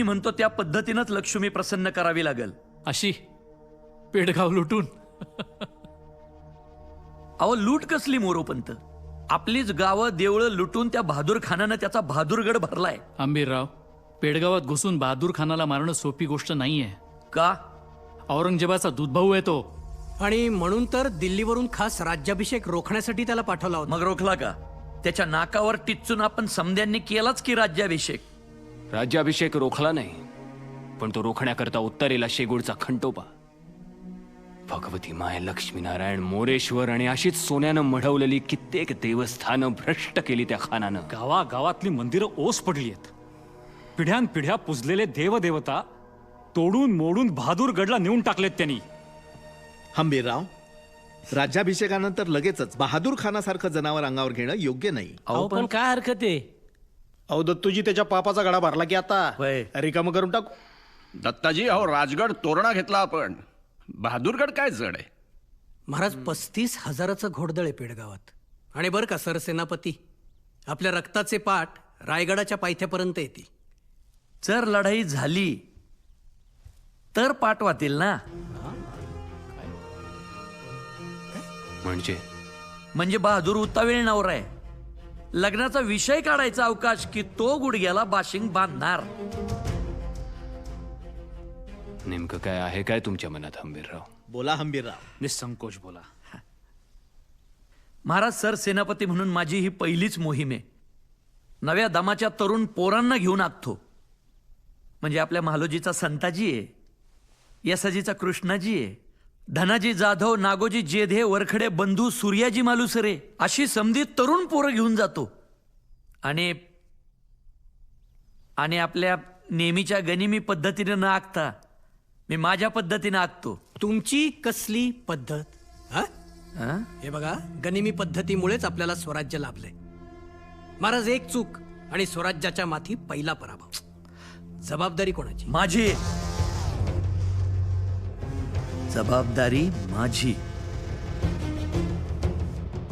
मी म्हणतो त्या पद्धतीनंच लक्ष्मी प्रसन्न करावी लागल. अशी पेडगाव लुटून. अहो लूट कसली मोरोपंत? आपलीच गावं देवळं लुटून त्या बहादूर खानानं त्याचा बहादूरगड भरलाय. आंबीरराव, पेडगावात घुसून बहादूर खानाला मारणं सोपी गोष्ट नाहीये. का? औरंगजेबाचा दूधभाऊ आहे तो. आणि म्हणून तर दिल्लीवरून खास राज्याभिषेक रोखण्यासाठी त्याला पाठवला होता. मग रोखला का? त्याच्या नाकावर टिच्चून आपण समद्यांनी केलाच की राज्याभिषेक. राज्याभिषेक रोखला नाही, पण तो रोखण्याकरता उत्तरेला शेगूळचा खंडोबा, भगवती माय, लक्ष्मीनारायण, मोरेश्वर आणि अशीच सोन्यानं मढवलेली कित्येक देवस्थानं भ्रष्ट केली त्या खानानं. गावागावातली मंदिरं ओस पडली आहेत. पिढ्यानपिढ्या पुजलेले देवदेवता तोडून मोडून बहादूरगडला नेऊन टाकलेत त्यांनी. हंबीरराव, राज्याभिषेकानंतर लगेचच बहादूर खानासारखं जनावर अंगावर घेणं योग्य नाही. अहो पण काय हरकत आहे? अहो दत्तूजी त्याच्या पापाचा गडा भरला की आता होय. रिकामं करून टाकू. दत्ताजी, अहो राजगड तोरणा घेतला आपण, बहादूरगड काय जड आहे. महाराज 35,000चं घोडदळ आहे पेडगावात. आणि बरं का सरसेनापती, आपल्या रक्ताचे पाठ रायगडाच्या पायथ्यापर्यंत येतील. जर लढाई झाली तर पाठवातील ना. म्हणजे बहादूर उतावीळ नवरा आहे. लग्नाचा विषय काढायचा अवकाश की तो गुडघ्याला बाशिंग बांधणार. नेमकं काय आहे काय तुमच्या मनात हंबीरराव? बोला हंबीरराव. निसंकोच बोला. महाराज, सरसेनापती म्हणून माझी ही पहिलीच मोहीम आहे. नव्या दमाच्या तरुण पोरांना घेऊन आखतो. म्हणजे आपल्या महालोजीचा संताजी आहे, यसाजीचा कृष्णाजी आहे, धनाजी जाधव, नागोजी जेधे, वरखडे बंधू, सूर्याजी मालुसरे अशी समधी तरुण पोरं घेऊन जातो. आणि आणि आपल्या नेहमीच्या गनिमी पद्धतीने न आखता मी माझ्या पद्धतीने आखतो. तुमची कसली पद्धत? हा? हं? हे बघा, गनिमी पद्धतीमुळेच आपल्याला स्वराज्य लाभलंय. महाराज, एक चूक आणि स्वराज्याच्या माथी पहिला पराभव. जबाबदारी कोणाची? माझी जबाबदारी माझी.